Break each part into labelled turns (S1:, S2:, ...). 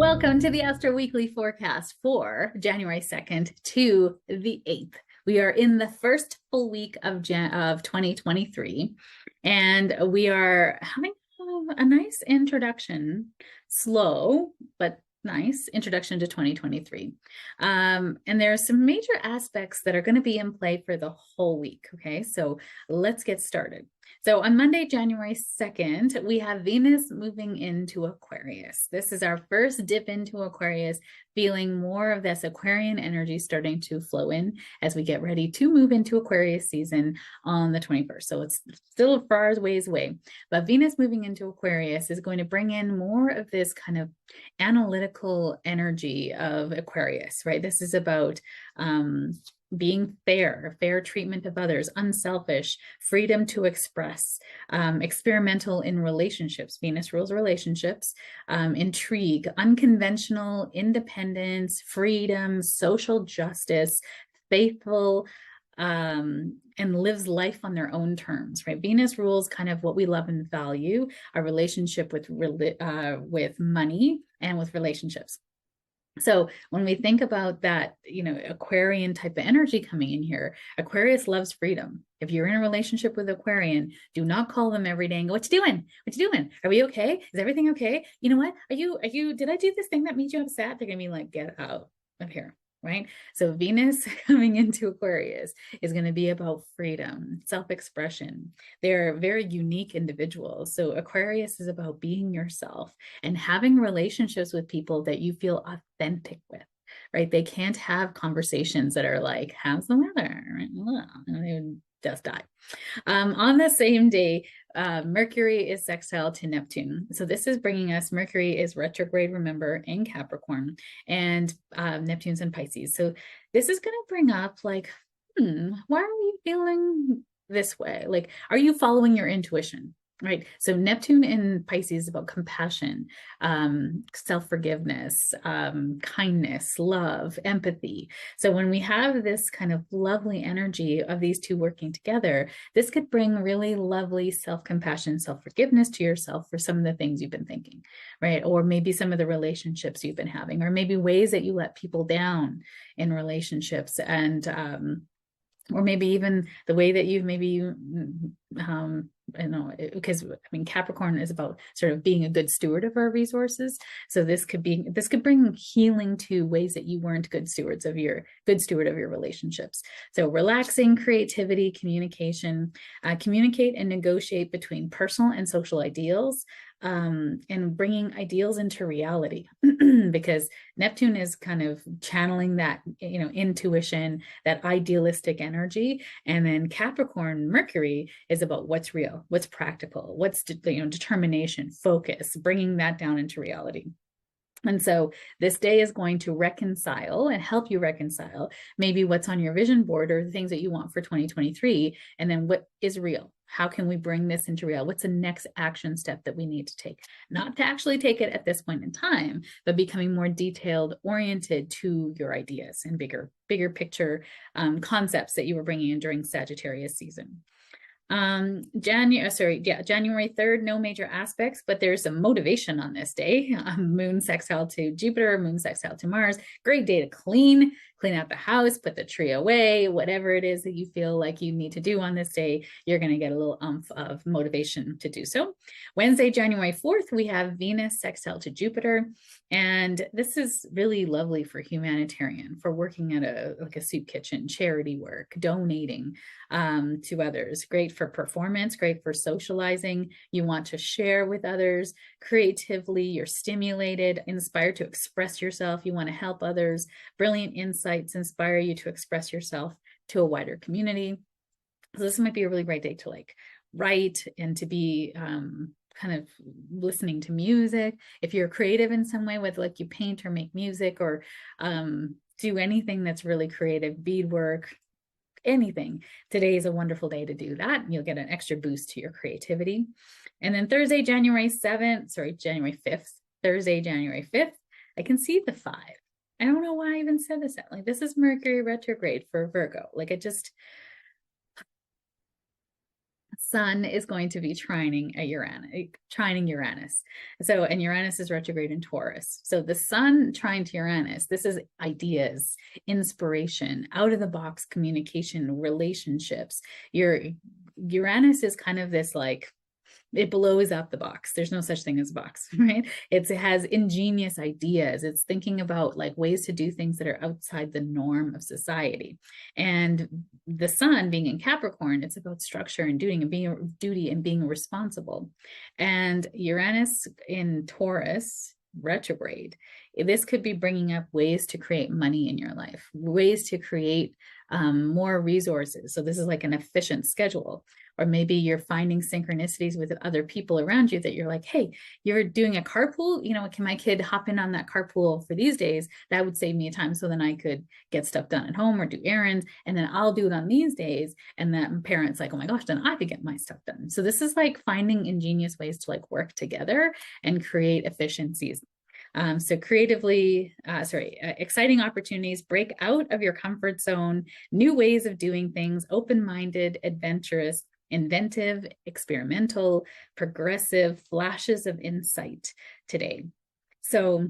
S1: Welcome to the Astro Weekly forecast for January 2nd to the 8th. We are in the first full week of 2023, and we are having a nice introduction, slow, but nice introduction to 2023. And there are some major aspects that are going to be in play for the whole week. Okay, so let's get started. So on Monday, January 2nd, we have Venus moving into Aquarius. This is our first dip into Aquarius, feeling more of this Aquarian energy starting to flow in as we get ready to move into Aquarius season on the 21st. So it's still a far ways away, but Venus moving into Aquarius is going to bring in more of this kind of analytical energy of Aquarius, right? This is about being fair treatment of others, unselfish, freedom to express, experimental in relationships. Venus rules relationships, intrigue, unconventional, independence, freedom, social justice, faithful, and lives life on their own terms, right? Venus rules kind of what we love and value, our relationship with money and with relationships. So when we think about that, Aquarian type of energy coming in here, Aquarius loves freedom. If you're in a relationship with Aquarian, do not call them every day and go, "What you doing? What you doing? Are we okay? Is everything okay? You know what? Did I do this thing that made you upset?" They're going to be like, "Get out of here." Right? So Venus coming into Aquarius is going to be about freedom, self-expression. They're very unique individuals. So Aquarius is about being yourself and having relationships with people that you feel authentic with, right? They can't have conversations that are like, "How's the weather?" And they would just die. On the same day, Mercury is sextile to Neptune. So this is bringing us, Mercury is retrograde, remember, in Capricorn, and Neptune's in Pisces. So this is going to bring up like, why are you feeling this way? Like, are you following your intuition? Right. So Neptune in Pisces is about compassion, self-forgiveness, kindness, love, empathy. So when we have this kind of lovely energy of these two working together, this could bring really lovely self-compassion, self-forgiveness to yourself for some of the things you've been thinking, right? Or maybe some of the relationships you've been having, or maybe ways that you let people down in relationships, and or maybe even the way that you've because Capricorn is about sort of being a good steward of our resources. So this could bring healing to ways that you weren't good steward of your relationships. So relaxing, creativity, communication, communicate and negotiate between personal and social ideals, and bringing ideals into reality, because Neptune is kind of channeling that, intuition, that idealistic energy. And then Capricorn, Mercury, is about what's real, what's practical, what's determination, focus, bringing that down into reality. And so this day is going to reconcile and help you reconcile maybe what's on your vision board or the things that you want for 2023, and then what is real. How can we bring this into real? What's the next action step that we need to take? Not to actually take it at this point in time, but becoming more detailed, oriented to your ideas and bigger picture concepts that you were bringing in during Sagittarius season. January 3rd, no major aspects, but there's some motivation on this day. Moon sextile to Jupiter, moon sextile to Mars. Great day to clean out the house, put the tree away, whatever it is that you feel like you need to do on this day, you're going to get a little umph of motivation to do so. Wednesday, January 4th, we have Venus sextile to Jupiter. And this is really lovely for humanitarian, for working at a soup kitchen, charity work, donating to others. Great for performance, great for socializing. You want to share with others creatively. You're stimulated, inspired to express yourself. You want to help others. Brilliant insights inspire you to express yourself to a wider community. So this might be a really great day to write and to be kind of listening to music. If you're creative in some way, with you paint or make music or do anything that's really creative, beadwork, anything, today is a wonderful day to do that. You'll get an extra boost to your creativity. And then Thursday, January 5th, Thursday, January 5th, I can see the 5. I don't know why I even said this. This is Mercury retrograde for Virgo. Sun is going to be trining Uranus. So, and Uranus is retrograde in Taurus. So the Sun trine to Uranus, this is ideas, inspiration, out of the box communication, relationships. Your Uranus is kind of this like, it blows up the box. There's no such thing as a box, right? It has ingenious ideas. It's thinking about like ways to do things that are outside the norm of society. And the Sun being in Capricorn, it's about structure and duty and being responsible. And Uranus in Taurus retrograde, this could be bringing up ways to create money in your life, ways to create more resources. So this is like an efficient schedule. Or maybe you're finding synchronicities with other people around you that you're like, hey, you're doing a carpool, you know, can my kid hop in on that carpool for these days? That would save me time, so then I could get stuff done at home or do errands, and then I'll do it on these days. And that parent's like, oh my gosh, then I could get my stuff done. So this is like finding ingenious ways to like work together and create efficiencies. So creatively, exciting opportunities, break out of your comfort zone, new ways of doing things, open-minded, adventurous, inventive, experimental, progressive, flashes of insight today. So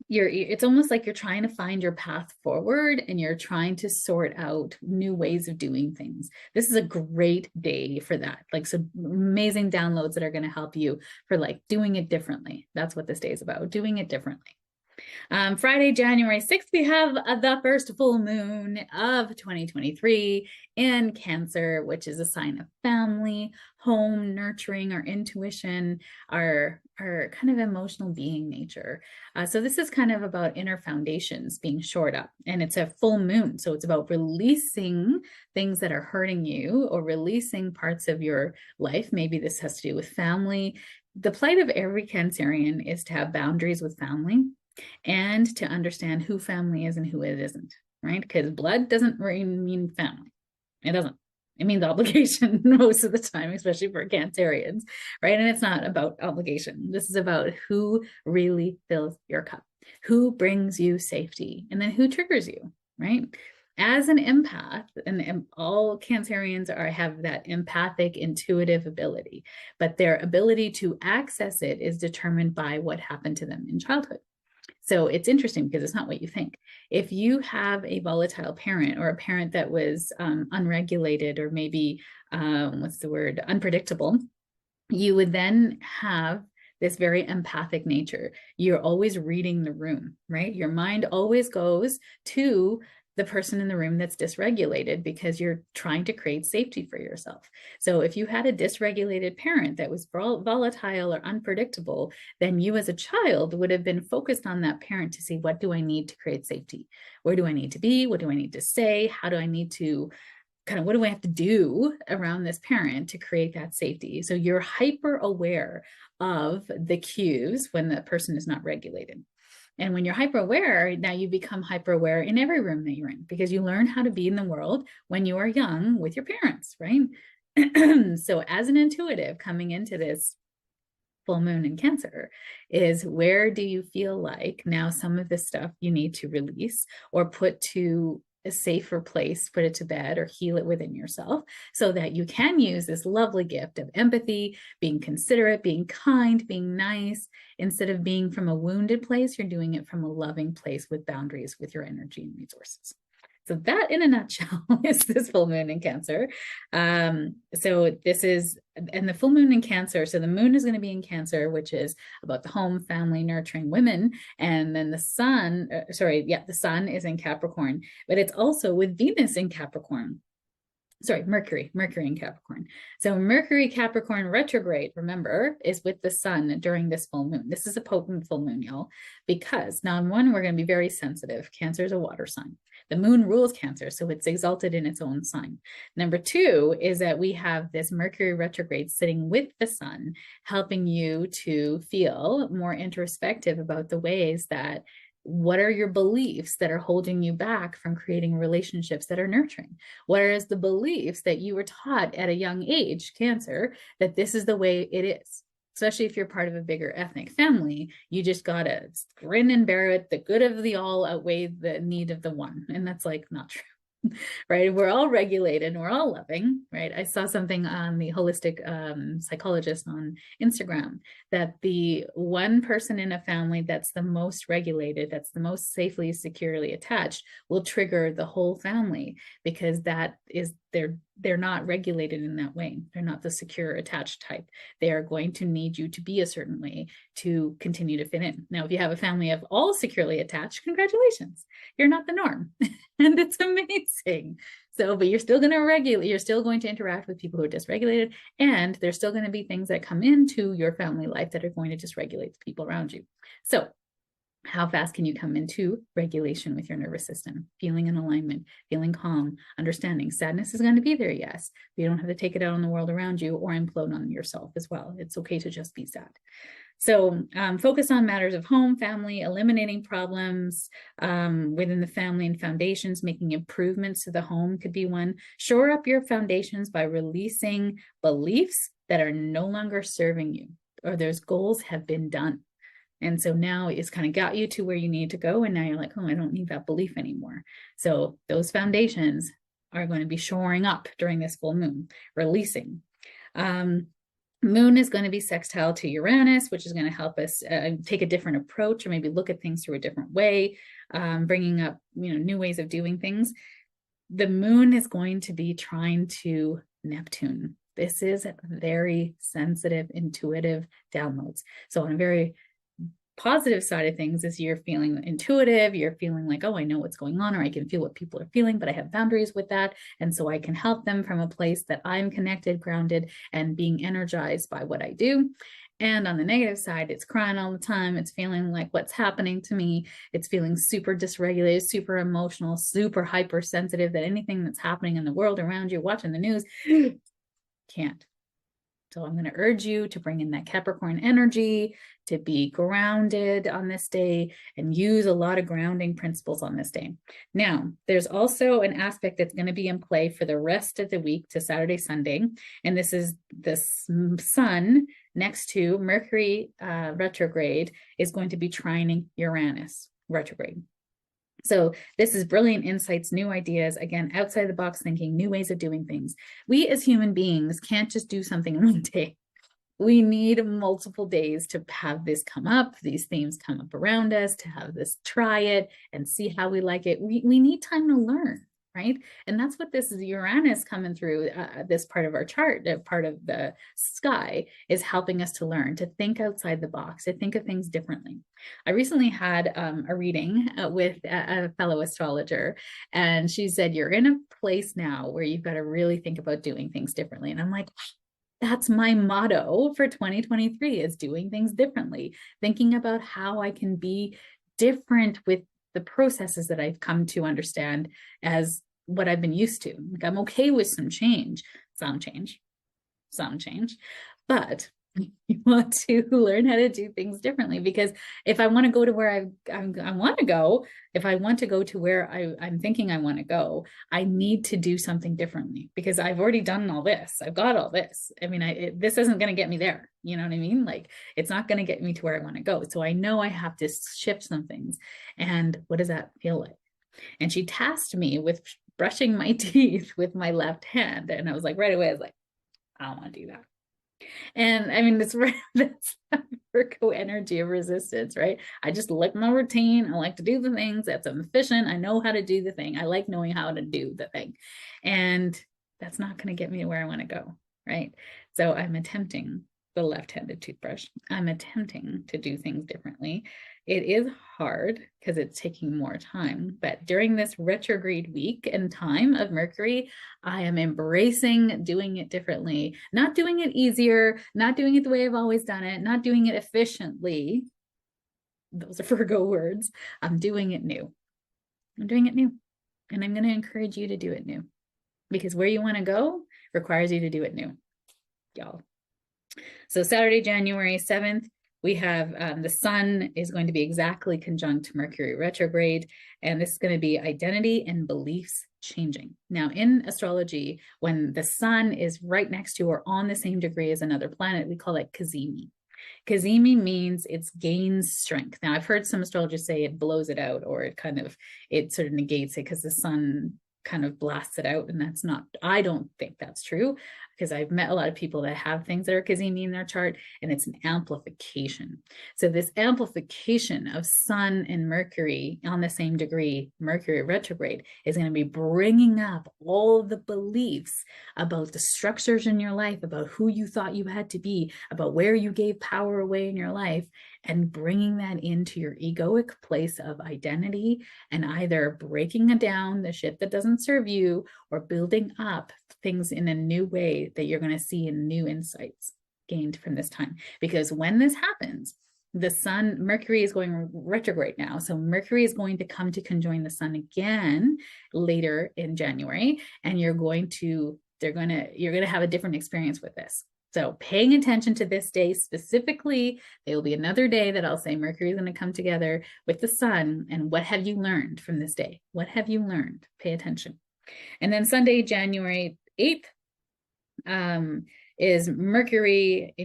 S1: it's almost like you're trying to find your path forward and you're trying to sort out new ways of doing things. This is a great day for that. Like some amazing downloads that are going to help you for like doing it differently. That's what this day is about, doing it differently. Friday, January 6th, we have the first full moon of 2023 in Cancer, which is a sign of family, home, nurturing, our intuition, our kind of emotional being nature. So this is kind of about inner foundations being shored up, and it's a full moon. So it's about releasing things that are hurting you or releasing parts of your life. Maybe this has to do with family. The plight of every Cancerian is to have boundaries with family and to understand who family is and who it isn't, right? Because blood doesn't mean family. It doesn't. It means obligation most of the time, especially for Cancerians, right? And it's not about obligation. This is about who really fills your cup, who brings you safety, and then who triggers you, right? As an empath, and all Cancerians have that empathic, intuitive ability, but their ability to access it is determined by what happened to them in childhood. So it's interesting because it's not what you think. If you have a volatile parent or a parent that was unregulated or maybe, unpredictable, you would then have this very empathic nature. You're always reading the room, right? Your mind always goes to the person in the room that's dysregulated because you're trying to create safety for yourself. So if you had a dysregulated parent that was volatile or unpredictable, then you as a child would have been focused on that parent to see, what do I need to create safety? Where do I need to be? What do I need to say? How do I need to what do I have to do around this parent to create that safety? So you're hyper aware of the cues when the person is not regulated. And when you're hyper aware, now you become hyper aware in every room that you're in, because you learn how to be in the world when you are young with your parents, right? So as an intuitive coming into this full moon in Cancer is, where do you feel like now some of this stuff you need to release or put to a safer place, put it to bed or heal it within yourself, so that you can use this lovely gift of empathy, being considerate, being kind, being nice. Instead of being from a wounded place, you're doing it from a loving place with boundaries with your energy and resources. So that in a nutshell is this full moon in Cancer. So this is, and the full moon in Cancer. So the moon is going to be in Cancer, which is about the home, family, nurturing women. And then the sun, the sun is in Capricorn, but it's also with Venus in Capricorn. Mercury in Capricorn. So Mercury Capricorn retrograde, remember, is with the sun during this full moon. This is a potent full moon, y'all, because now, one, we're going to be very sensitive. Cancer is a water sign. The moon rules Cancer, so it's exalted in its own sign. Number two is that we have this Mercury retrograde sitting with the sun, helping you to feel more introspective about the ways that, what are your beliefs that are holding you back from creating relationships that are nurturing? What are the beliefs that you were taught at a young age, Cancer, that this is the way it is? Especially if you're part of a bigger ethnic family, you just gotta grin and bear it. The good of the all outweigh the need of the one. And that's like not true. right? We're all regulated and we're all loving, right? I saw something on the holistic psychologist on Instagram that the one person in a family that's the most regulated, that's the most safely, securely attached, will trigger the whole family, because that is they're not regulated in that way. They're not the secure attached type. They are going to need you to be a certain way to continue to fit in. Now, if you have a family of all securely attached, congratulations, you're not the norm. And it's amazing. So, but you're still going to regulate, you're still going to interact with people who are dysregulated, and there's still going to be things that come into your family life that are going to dysregulate the people around you. So how fast can you come into regulation with your nervous system? Feeling in alignment, feeling calm, understanding. Sadness is going to be there, yes, but you don't have to take it out on the world around you or implode on yourself as well. It's okay to just be sad. So focus on matters of home, family, eliminating problems within the family and foundations, making improvements to the home could be one. Shore up your foundations by releasing beliefs that are no longer serving you, or those goals have been done. And so now it's kind of got you to where you need to go. And now you're like, oh, I don't need that belief anymore. So those foundations are going to be shoring up during this full moon, releasing. Moon is going to be sextile to Uranus, which is going to help us take a different approach, or maybe look at things through a different way, bringing up, new ways of doing things. The moon is going to be trying to Neptune. This is very sensitive, intuitive downloads. So on a very positive side of things is you're feeling intuitive, you're feeling like, oh, I know what's going on, or I can feel what people are feeling, but I have boundaries with that. And so I can help them from a place that I'm connected, grounded, and being energized by what I do. And on the negative side, it's crying all the time. It's feeling like what's happening to me. It's feeling super dysregulated, super emotional, super hypersensitive, that anything that's happening in the world around you, watching the news, can't. So I'm going to urge you to bring in that Capricorn energy, to be grounded on this day, and use a lot of grounding principles on this day. Now, there's also an aspect that's going to be in play for the rest of the week to Saturday, Sunday. And this is the sun next to Mercury retrograde is going to be trining Uranus retrograde. So this is brilliant insights, new ideas, again, outside the box thinking, new ways of doing things. We as human beings can't just do something in one day. We need multiple days to have this come up, these themes come up around us, to have this, try it and see how we like it. We need time to learn, right? And that's what this is. Uranus coming through this part of our chart, part of the sky, is helping us to learn, to think outside the box, to think of things differently. I recently had a reading with a fellow astrologer, and she said, you're in a place now where you've got to really think about doing things differently. And I'm like, that's my motto for 2023, is doing things differently, thinking about how I can be different with the processes that I've come to understand as what I've been used to. Like, I'm okay with some change, but you want to learn how to do things differently, because if I want to go to where I want to go, if I want to go to where I'm thinking I want to go, I need to do something differently, because I've already done all this. I've got all this. I mean, this isn't going to get me there. You know what I mean? Like, it's not going to get me to where I want to go. So I know I have to shift some things. And what does that feel like? And she tasked me with brushing my teeth with my left hand. And I was like, right away, I was like, I don't want to do that. And I mean, that's Virgo energy of resistance, right? I just like my routine. I like to do the things that's efficient. I know how to do the thing. I like knowing how to do the thing. And that's not going to get me to where I want to go, right? So I'm attempting the left-handed toothbrush. I'm attempting to do things differently. It is hard because it's taking more time, but during this retrograde week and time of Mercury, I am embracing doing it differently, not doing it easier, not doing it the way I've always done it, not doing it efficiently. Those are Virgo words. I'm doing it new. I'm doing it new. And I'm going to encourage you to do it new, because where you want to go requires you to do it new, y'all. So Saturday, January 7th, we have the sun is going to be exactly conjunct to Mercury retrograde, and this is going to be identity and beliefs changing. Now, in astrology, when the sun is right next to or on the same degree as another planet, we call it cazimi. Cazimi means it gains strength. Now, I've heard some astrologers say it blows it out, or it sort of negates it, because the sun kind of blasts it out. And that's not, I don't think that's true, because I've met a lot of people that have things that are cazimi in their chart, and it's an amplification. So this amplification of Sun and Mercury on the same degree, Mercury retrograde, is going to be bringing up all of the beliefs about the structures in your life, about who you thought you had to be, about where you gave power away in your life, and bringing that into your egoic place of identity, and either breaking down the shit that doesn't serve you, or building up things in a new way that you're going to see in new insights gained from this time. Because when this happens, the Sun, Mercury is going retrograde now. So Mercury is going to come to conjoin the Sun again later in January, and you're going to have a different experience with this. So paying attention to this day specifically, there will be another day that I'll say Mercury is going to come together with the Sun. And what have you learned from this day? What have you learned? Pay attention. And then Sunday, January 8th, is Mercury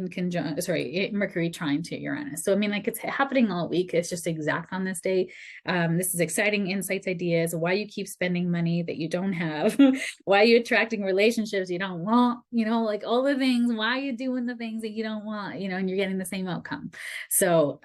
S1: Mercury trine to Uranus. So, I mean, like, it's happening all week. It's just exact on this day. This is exciting insights, ideas, why you keep spending money that you don't have, why you're attracting relationships you don't want, like all the things, why you're doing the things that you don't want, and you're getting the same outcome. So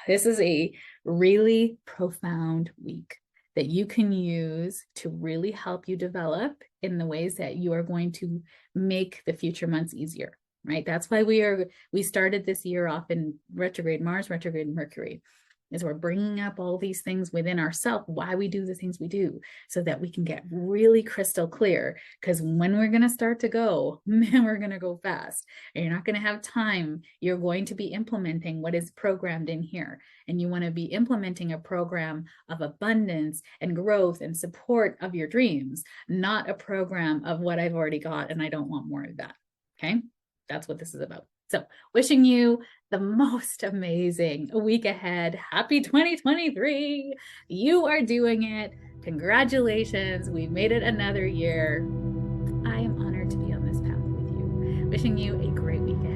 S1: this is a really profound week that you can use to really help you develop in the ways that you are going to make the future months easier, right? That's why we started this year off in retrograde Mars, retrograde Mercury, is we're bringing up all these things within ourselves, why we do the things we do, so that we can get really crystal clear. Because when we're going to start to go, man, we're going to go fast, and you're not going to have time. You're going to be implementing what is programmed in here, and you want to be implementing a program of abundance and growth and support of your dreams, not a program of what I've already got and I don't want more of that. Okay, that's what this is about. So wishing you the most amazing week ahead. Happy 2023. You are doing it. Congratulations. We've made it another year. I am honored to be on this path with you. Wishing you a great weekend.